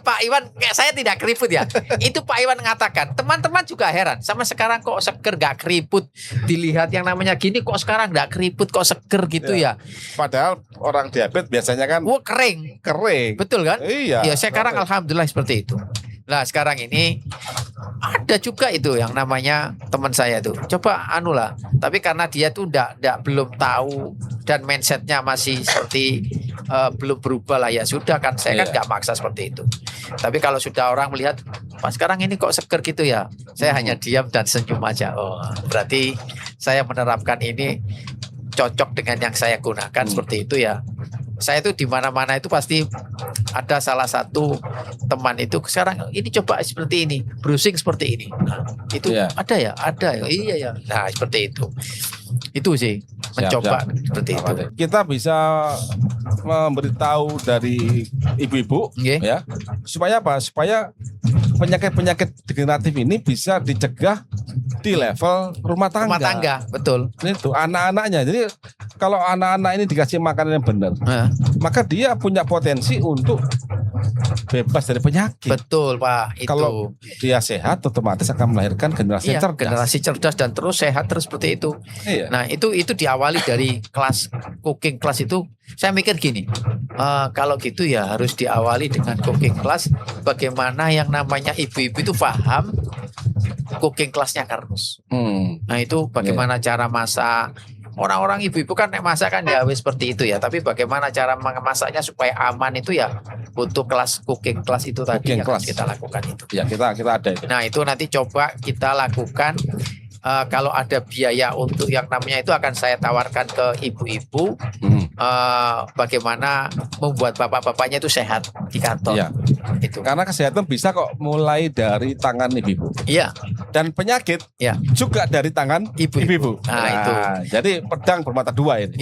Pak Iwan, kayak saya tidak keriput ya. Itu Pak Iwan mengatakan, teman-teman juga heran. Sama sekarang kok seger gak keriput. Dilihat yang namanya gini kok sekarang gak keriput, kok seger gitu ya. Padahal orang diabetes biasanya kan kering. Betul kan? Iya. Ya sekarang alhamdulillah seperti itu. Nah sekarang ini ada juga itu yang namanya teman saya tuh. Coba anulah. Tapi karena dia tuh belum tahu dan mindsetnya masih seperti belum berubah lah ya sudah kan. Saya kan nggak maksa seperti itu. Tapi kalau sudah orang melihat, Pak sekarang ini kok seger gitu ya. Saya hanya diam dan senyum aja. Oh berarti saya menerapkan ini cocok dengan yang saya gunakan seperti itu ya. Saya itu di mana-mana itu pasti ada salah satu teman itu sekarang ini coba seperti ini, browsing seperti ini. Nah, itu ada ya. Iya ya. Nah, seperti itu. Itu sih mencoba seperti itu. Kita bisa memberitahu dari ibu-ibu ya. Supaya apa? Supaya penyakit-penyakit degeneratif ini bisa dicegah di level rumah tangga. Betul. Itu anak-anaknya. Jadi kalau anak-anak ini dikasih makanan yang benar, maka dia punya potensi untuk bebas dari penyakit. Betul Pak. Itu. Kalau dia sehat, otomatis akan melahirkan generasi cerdas. Generasi cerdas dan terus sehat terus seperti itu. Nah itu diawali dari kelas cooking class itu. Saya mikir gini, kalau gitu ya harus diawali dengan cooking class. Bagaimana yang namanya ibu-ibu itu paham cooking classnya Karnus. Nah itu bagaimana cara masak. Orang-orang ibu-ibu kan masak kan ya seperti itu ya. Tapi bagaimana cara memasaknya supaya aman itu ya butuh kelas cooking class itu tadi yang kita lakukan itu. Ya kita ada itu. Nah itu nanti coba kita lakukan. Kalau ada biaya untuk yang namanya itu akan saya tawarkan ke ibu-ibu. Bagaimana membuat bapak-bapaknya itu sehat di kantor. Itu. Karena kesehatan bisa kok mulai dari tangan ibu-ibu. Iya. Dan penyakit juga dari tangan ibu-ibu. Nah, itu. Jadi pedang bermata dua ini.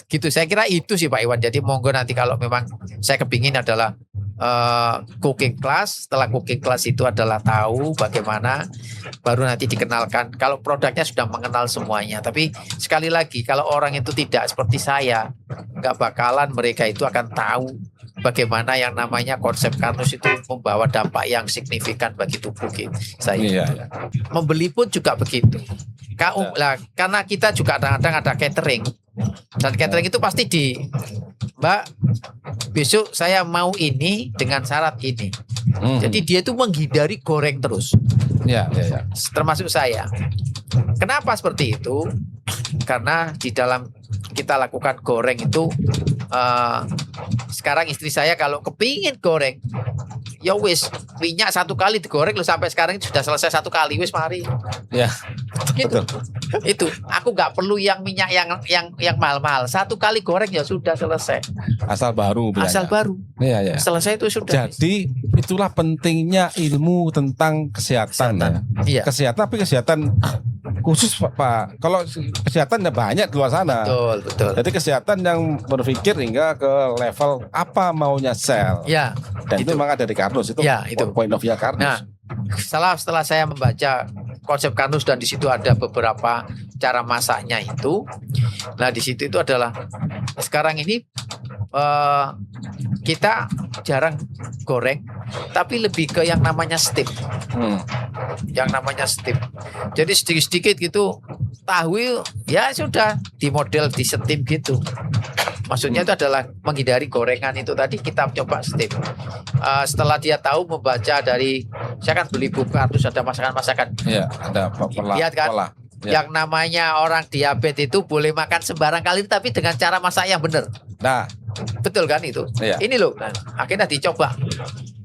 Gitu. Saya kira itu sih Pak Iwan. Jadi monggo nanti kalau memang saya kepingin adalah cooking class. Setelah cooking class itu adalah tahu bagaimana, baru nanti dikenalkan. Kalau produknya sudah mengenal semuanya. Tapi sekali lagi kalau orang itu tidak seperti saya, nggak bakalan mereka itu akan tahu bagaimana yang namanya konsep Karnus itu membawa dampak yang signifikan bagi tubuh saya. Membeli pun juga begitu. Karena kita juga kadang-kadang ada catering. Dan catering itu pasti Mbak besok saya mau ini dengan syarat ini. Jadi dia itu menghindari goreng terus. Ya, ya, ya. Termasuk saya. Kenapa seperti itu? Karena di dalam kita lakukan goreng itu sekarang istri saya kalau kepingin goreng, ya wis minyak 1 kali digoreng lo sampai sekarang sudah selesai 1 kali, wis mari. Ya, Gitu. betul. Itu aku nggak perlu yang minyak yang mahal-mahal. 1 kali goreng ya sudah selesai. Asal baru. Asal baru. Iya, ya. Selesai itu sudah. Jadi itulah pentingnya ilmu tentang kesehatan. Ya. Iya. Kesehatan, tapi kesehatan khusus Pak. Kalau kesehatan ya banyak di luar sana. Betul, betul. Jadi kesehatan yang berpikir hingga ke level apa maunya sel. Ya. Dan itu memang ada di Karnus itu. Ya, itu. Point of view Karnus. Nah, setelah saya membaca konsep Karnus dan di situ ada beberapa cara masaknya itu. Nah, di situ itu adalah sekarang ini kita jarang goreng, tapi lebih ke yang namanya steam. Yang namanya steam. Jadi sedikit-sedikit gitu tahu ya sudah di model di steam gitu. Maksudnya itu adalah menghindari gorengan itu tadi kita coba steam. Setelah dia tahu membaca dari saya kan beli buku Karnus ada masakan-masakan. Iya, ada pola. Lihat kan? Pola. Ya. Yang namanya orang diabetes itu boleh makan sembarang kali tapi dengan cara masak yang benar. Nah, Betul kan itu? Iya. Ini loh, nah, akhirnya dicoba.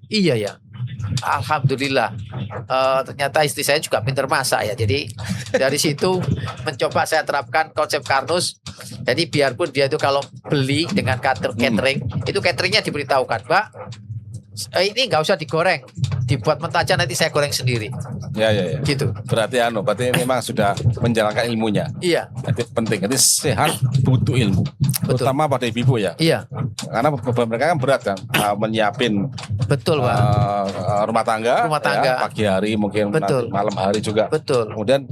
Iya ya. Alhamdulillah. Ternyata istri saya juga pinter masak ya. Jadi dari situ mencoba saya terapkan konsep Karnus. Jadi biarpun dia itu kalau beli dengan catering, itu cateringnya diberitahukan, Mbak, ini nggak usah digoreng, dibuat mentah aja nanti saya goreng sendiri. ya, ya, ya. Gitu. Berarti memang sudah menjalankan ilmunya. Iya, Itu penting. Jadi sehat butuh ilmu. Betul. Terutama pada ibu-ibu ya. iya, Karena beban mereka kan berat kan, menyiapin betul Pak. rumah tangga, Rumah tangga. ya, pagi hari mungkin Betul. nanti malam hari juga. Betul. Kemudian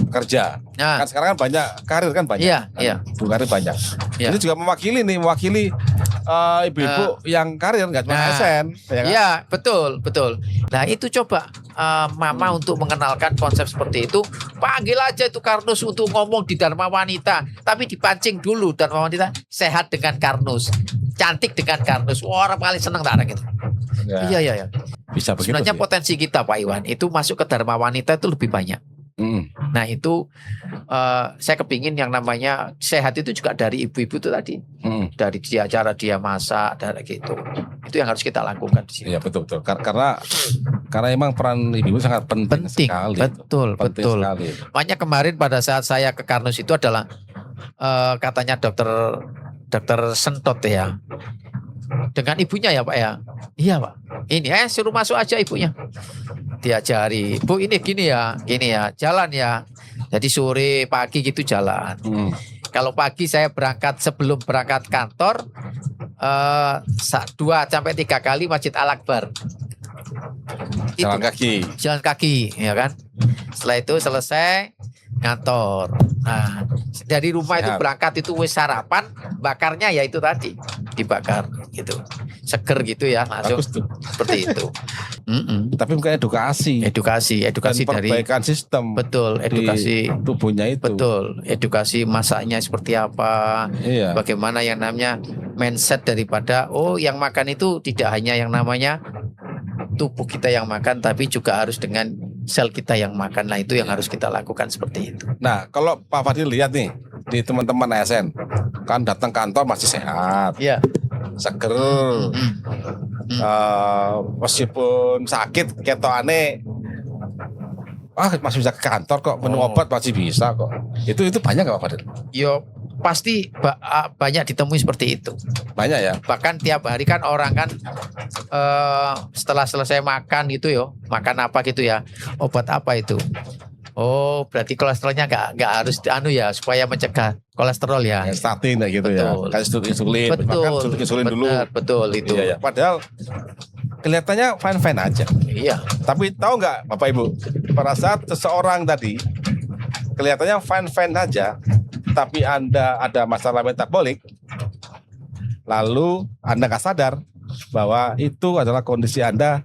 kerja. Nah, Kan sekarang kan banyak karir kan banyak. iya, iya. Bu karir banyak. Iya. Ini juga mewakili ibu-ibu yang karir nggak cuma Nah, ASN, ya kan? Iya, betul, betul. Nah, itu coba Mama untuk mengenalkan konsep seperti itu, panggil aja itu Karnus untuk ngomong di Dharma Wanita, tapi dipancing dulu Dharma Wanita sehat dengan Karnus, cantik dengan Karnus. Wah, orang paling seneng tak ada gitu. Ya, Iya, iya, iya. bisa begitu. Sebenarnya sih. potensi kita Pak Iwan itu masuk ke Dharma Wanita itu lebih banyak. Nah itu saya kepingin yang namanya sehat itu juga dari ibu-ibu itu tadi, dari dia cara dia masak, dari gitu. Itu yang harus kita lakukan di sini. Iya betul. Karena emang peran ibu sangat penting sekali. Betul, Penting betul. sekali. Makanya kemarin pada saat saya ke Karnus itu adalah katanya dokter Sentot ya, dengan ibunya ya Pak ya. Iya Pak. Ini suruh masuk aja ibunya. Diajari, Bu ini gini ya, jalan ya. Jadi sore pagi gitu jalan. Kalau pagi saya berangkat sebelum berangkat kantor 2-3 kali Masjid Al-Akbar. Jalan kaki. Jalan kaki, ya kan. Setelah itu selesai kantor. Nah, dari rumah itu Sehat. berangkat itu wis sarapan, bakarnya ya itu tadi dibakar gitu, seger gitu ya langsung Bagus tuh. seperti itu. Tapi bukan edukasi. Edukasi Dan dari perbaikan sistem. betul edukasi. Di tubuhnya itu. Betul, edukasi masaknya seperti apa, Iya. bagaimana yang namanya mindset daripada yang makan itu tidak hanya yang namanya tubuh kita yang makan, tapi juga harus dengan sel kita yang makan. Nah itu yang harus kita lakukan seperti itu. Nah, kalau Pak Fadil lihat nih di teman-teman ASN, kan datang kantor masih sehat, Iya. seger, meskipun sakit ketokane, masih bisa ke kantor kok, minum obat masih bisa kok. Itu banyak nggak Pak Fadil? Yo pasti banyak ditemui seperti itu. Banyak ya. Bahkan tiap hari kan orang kan setelah selesai makan gitu makan apa gitu ya, obat apa itu? Oh berarti kolesterolnya nggak harus supaya mencegah kolesterol ya. Kayak statin ya gitu. Betul. Ya. Kayak insulin. Betul. Makan suntik insulin dulu. Betul itu. Iya, ya. Padahal kelihatannya fine-fine aja. Iya. Tapi tahu nggak Bapak Ibu, pada saat seseorang tadi kelihatannya fine-fine aja, tapi Anda ada masalah metabolik, lalu Anda nggak sadar bahwa itu adalah kondisi Anda,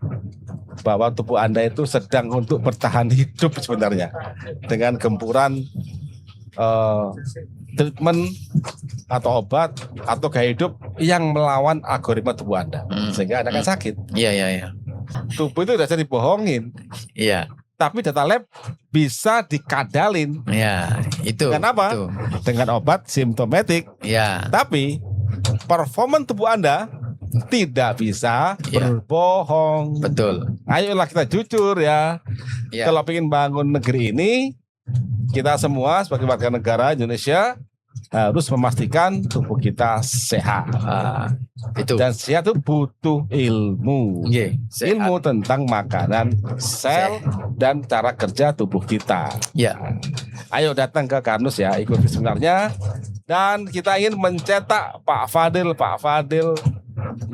bahwa tubuh Anda itu sedang untuk bertahan hidup sebenarnya dengan gempuran treatment atau obat atau gaya hidup yang melawan algoritma tubuh Anda, sehingga Anda akan sakit. Iya. Tubuh itu udah jadi dibohongin, Iya. tapi data lab bisa dikadalin. Iya, itu. Kenapa? Itu. Dengan obat simptomatik. Iya. Tapi performa tubuh Anda tidak bisa berbohong. Betul. Ayolah kita jujur ya. Iya. Kalau ingin bangun negeri ini, kita semua sebagai warga negara Indonesia harus memastikan tubuh kita sehat. Itu. Dan sehat itu butuh ilmu. Sehat. Ilmu tentang makanan, sel, dan cara kerja tubuh kita. Ya. Ayo datang ke Karnus ya, ikuti seminarnya. Dan kita ingin mencetak Pak Fadil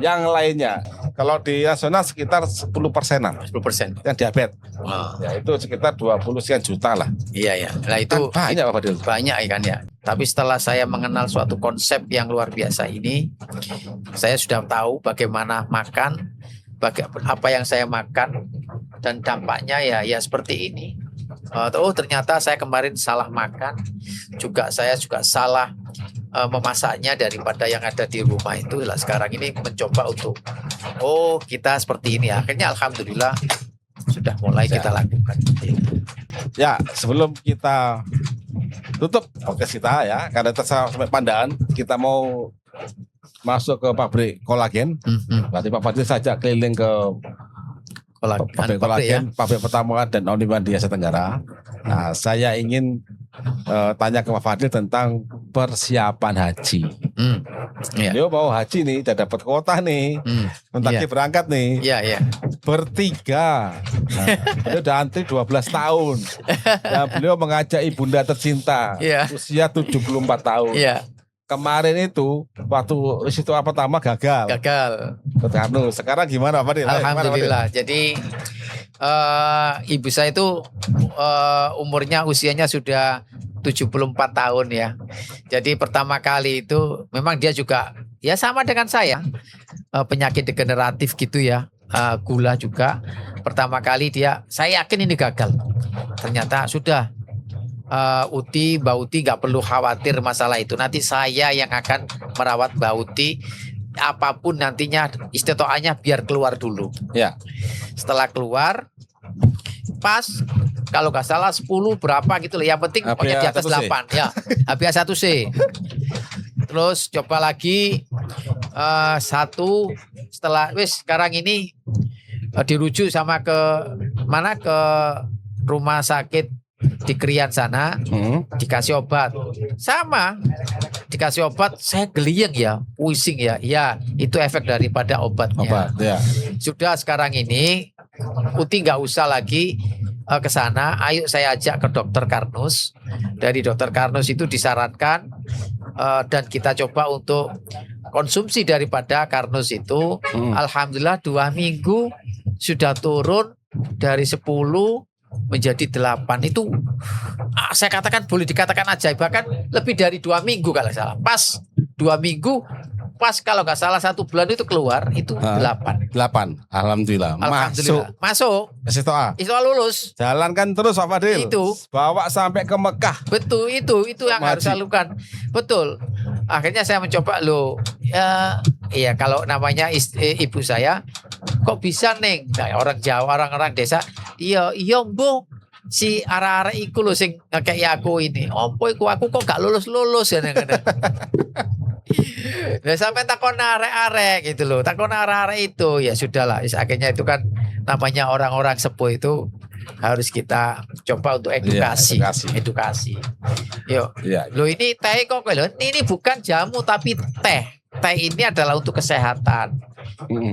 yang lainnya. Kalau di nasional sekitar 10%-an 10%. yang diabetes. Ya itu sekitar 20 sekian juta lah. Iya. Nah itu Kan banyak Pak Fadil. banyak kan ya. Tapi setelah saya mengenal suatu konsep yang luar biasa ini, saya sudah tahu bagaimana makan, apa yang saya makan, dan dampaknya ya seperti ini. Ternyata saya kemarin salah makan, saya juga salah memasaknya daripada yang ada di rumah itu. Lah sekarang ini mencoba untuk kita seperti ini. Akhirnya alhamdulillah sudah mulai kita lakukan. Ya, sebelum kita tutup podcast kita ya, karena sampai Pandaan kita mau masuk ke pabrik kolagen. Berarti Pak Fadil saja keliling ke pabrik kolagen, pabrik pertama dan on-demand di Asia Tenggara. Nah, saya ingin tanya ke Pak Fadil tentang persiapan haji. Dia mau haji nih, udah dapat kuota nih, mentaki berangkat nih. Iya. Bertiga. Nah, dia udah antri 12 tahun. Dan beliau mengajak ibunda tercinta, usia 74 tahun. Iya. Kemarin itu waktu situ pertama gagal. Sekarang gimana Pak Fadil? Alhamdulillah. Jadi ibu saya itu usianya sudah 74 tahun ya. Jadi pertama kali itu memang dia juga ya sama dengan saya, penyakit degeneratif gitu ya, gula juga. Pertama kali saya yakin ini gagal. Ternyata sudah. Mbak Uti nggak perlu khawatir masalah itu. Nanti saya yang akan merawat Mbak Uti. Apapun nantinya istitoahnya biar keluar dulu. Ya. Setelah keluar, pas kalau nggak salah 10 berapa gitu loh. Yang penting pokoknya di atas 8 ya. HbA1c. Terus coba lagi 1 setelah sekarang ini dirujuk sama ke rumah sakit di Krian sana, dikasih obat. Sama, dikasih obat, saya geliyeng ya, pusing ya. Ya, itu efek daripada obatnya. Sudah sekarang ini, Uti nggak usah lagi ke sana. Ayo saya ajak ke dokter Karnus. Dari dokter Karnus itu disarankan dan kita coba untuk konsumsi daripada Karnus itu. Alhamdulillah 2 minggu sudah turun dari 10 menjadi 8. Itu saya katakan boleh dikatakan ajaib, bahkan lebih dari 2 minggu kalau salah. Pas 2 minggu, pas kalau nggak salah 1 bulan itu keluar itu 8. Alhamdulillah. Masuk. Istitoah lulus. Jalankan terus Pak Fadil. Itu bawa sampai ke Mekah. Betul, itu yang harus saya lakukan. Betul. Akhirnya saya mencoba iya kalau namanya ibu saya kok bisa neng, nah, orang Jawa, orang desa, iya mbo si arah-arah iku lho sing kayak aku ini, opo iku aku kok gak lulus ya neng. Nah, sampai takon arek-arek gitu loh, takon arek-arek itu ya sudahlah, akhirnya itu kan namanya orang-orang sepuh itu harus kita coba untuk edukasi. Yuk, lo ini teh kok lo ini bukan jamu tapi teh. Teh ini adalah untuk kesehatan.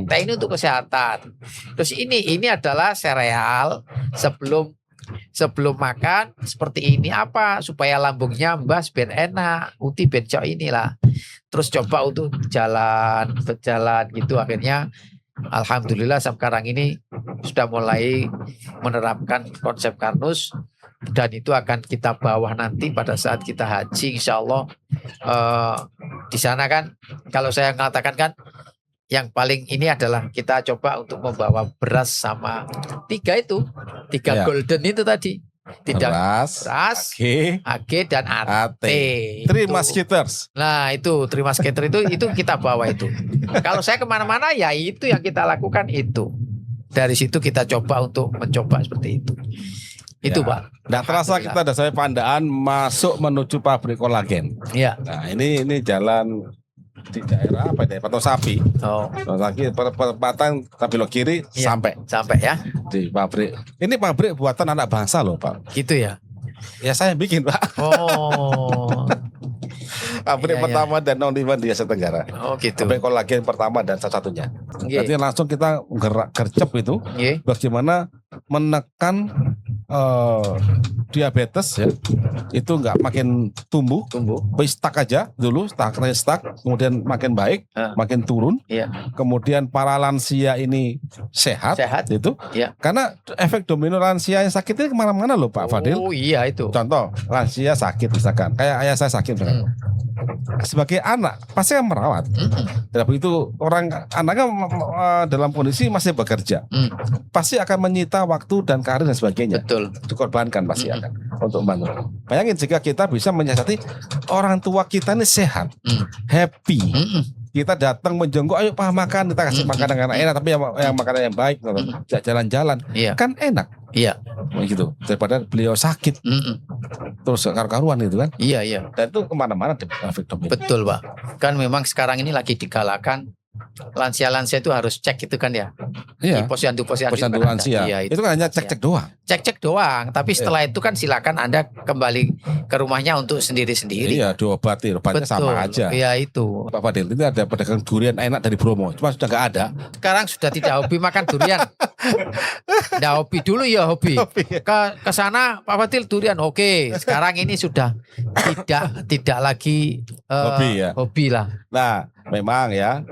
Teh ini untuk kesehatan. Terus ini adalah sereal sebelum makan seperti ini apa supaya lambungnya mbas ben enak, Uti ben cok inilah. Terus coba untuk berjalan gitu akhirnya alhamdulillah sekarang ini sudah mulai menerapkan konsep Karnus dan itu akan kita bawa nanti pada saat kita haji insya Allah di sana kan kalau saya mengatakan kan yang paling ini adalah kita coba untuk membawa beras sama 3 golden itu tadi tidak Beras, beras, G, AG dan AT. AT. Three Itu. Musketeers. Nah itu terima skater itu kita bawa itu. Kalau saya kemana-mana ya itu yang kita lakukan itu. Dari situ kita coba untuk mencoba seperti itu. Itu Ya. Pak. Nggak terasa kita ada saya Pandaan masuk menuju pabrik kolagen. Ya. Nah ini jalan di daerah apa ya? Patok Sapi. Oh Lagi perempatan belok kiri Iya. Sampai ya. di pabrik. Ini pabrik buatan anak bangsa loh Pak. Gitu ya. Ya saya bikin Pak. Oh. Pabrik Iya, pertama dan only one di Asia Tenggara. Oh gitu. Pabrik kolagen pertama dan satu-satunya. Nggih. Jadi langsung kita gercep itu Nggih. bagaimana menekan diabetes ya. Itu nggak makin tumbuh. Stuck aja dulu, stuck, kemudian makin baik, makin turun. Iya. Kemudian para lansia ini sehat. Itu. Iya. Karena efek domino lansia yang sakit ini kemana-mana loh Pak Fadil. Oh iya itu. Contoh, lansia sakit misalkan, kayak ayah saya sakit misalkan. Sebagai anak pasti kan merawat. Dan begitu anaknya dalam kondisi masih bekerja, pasti akan menyita waktu dan karir dan sebagainya. Betul. Dikorbankan pasti akan untuk membantu. Bayangin jika kita bisa menyiasati orang tua kita ini sehat, happy. Kita datang menjenguk, ayo Pak makan, kita kasih makanan yang enak, tapi yang makanan yang baik, jalan-jalan, kan enak. Iya. Gitu. Daripada beliau sakit, terus karu-karuan gitu kan. Iya. Dan itu kemana-mana efek domino. Betul Pak. Kan memang sekarang ini lagi digalakan lansia-lansia itu harus cek itu kan ya. Iya. Di posyandu Posyandu lansia. Iya, itu kan hanya cek-cek doang. Cek-cek doang. Tapi setelah itu kan silakan Anda kembali ke rumahnya untuk sendiri-sendiri. Iya, diobati, obatnya sama aja. Iya itu. Pak Fadil, ini ada pedagang durian enak dari Bromo, cuma sudah nggak ada. Sekarang sudah tidak hobi makan durian. Nggak hobi dulu ya hobi. Ke sana Pak Fadil durian oke. Sekarang ini sudah tidak lagi hobi lah. Nah, memang ya.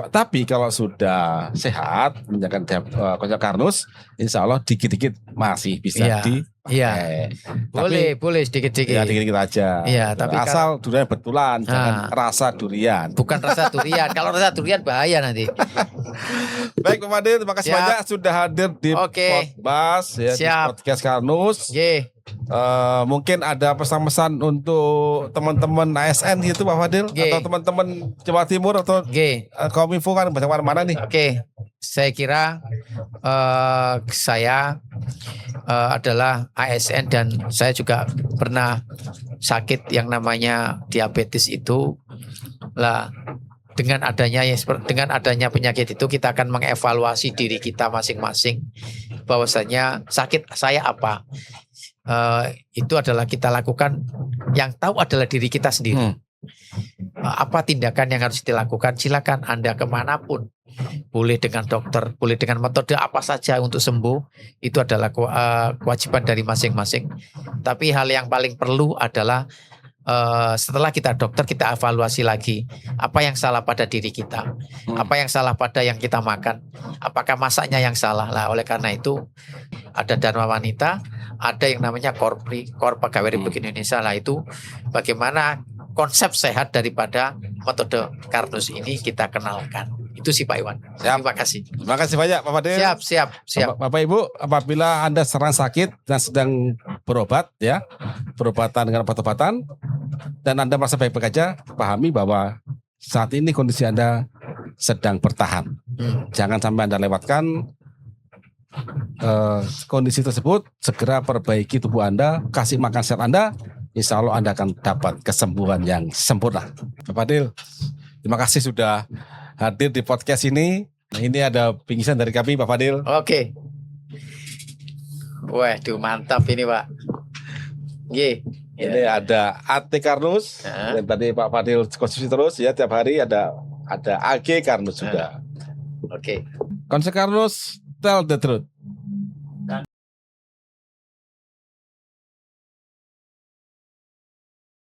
Tapi kalau sudah sehat, menjaga konyak karnus, insya Allah dikit-dikit masih bisa boleh sedikit-sedikit. Ya dikit-dikit aja. Iya, tapi asal durian betulan, jangan rasa durian. Bukan rasa durian. Kalau rasa durian bahaya nanti. Baik Pak Fadil, terima kasih banyak sudah hadir di podcast ya, di podcast Karnus. Mungkin ada pesan-pesan untuk teman-teman ASN gitu Pak Fadil, atau teman-teman Jawa Timur atau Kominfo kan banyak mana-mana nih. Saya kira saya adalah ASN dan saya juga pernah sakit yang namanya diabetes itu lah. Dengan adanya penyakit itu kita akan mengevaluasi diri kita masing-masing bahwasanya sakit saya apa. Itu adalah kita lakukan, yang tahu adalah diri kita sendiri. Apa tindakan yang harus dilakukan, silakan Anda kemanapun, boleh dengan dokter, boleh dengan metode apa saja untuk sembuh, itu adalah kewajiban dari masing-masing. Tapi hal yang paling perlu adalah setelah kita dokter, kita evaluasi lagi apa yang salah pada diri kita, apa yang salah pada yang kita makan, apakah masaknya yang salah lah. Oleh karena itu ada Dharma Wanita, ada yang namanya Kor Pegawai Republik Indonesia lah. Itu bagaimana konsep sehat daripada metode Karnus ini kita kenalkan. Itu sih Pak Iwan. Terima kasih. Terima kasih banyak Pak Fadil. Siap. Bapak Ibu, apabila Anda serang sakit dan sedang berobat ya, berobatan dengan obat-obatan, dan Anda merasa baik-baik aja, pahami bahwa saat ini kondisi Anda sedang bertahan. Jangan sampai Anda lewatkan kondisi tersebut. Segera perbaiki tubuh Anda, kasih makan sehat Anda, insya Allah Anda akan dapat kesembuhan yang sempurna. Pak Fadil, terima kasih sudah hadir di podcast ini. Nah, ini ada bingkisan dari kami Pak Fadil. Oke. Waduh mantap ini Pak. Ini ada AT Karnus. Dan tadi Pak Fadil konsumsi terus ya, tiap hari ada AG Karnus juga. Oke. Konsep Karnus, tell the truth.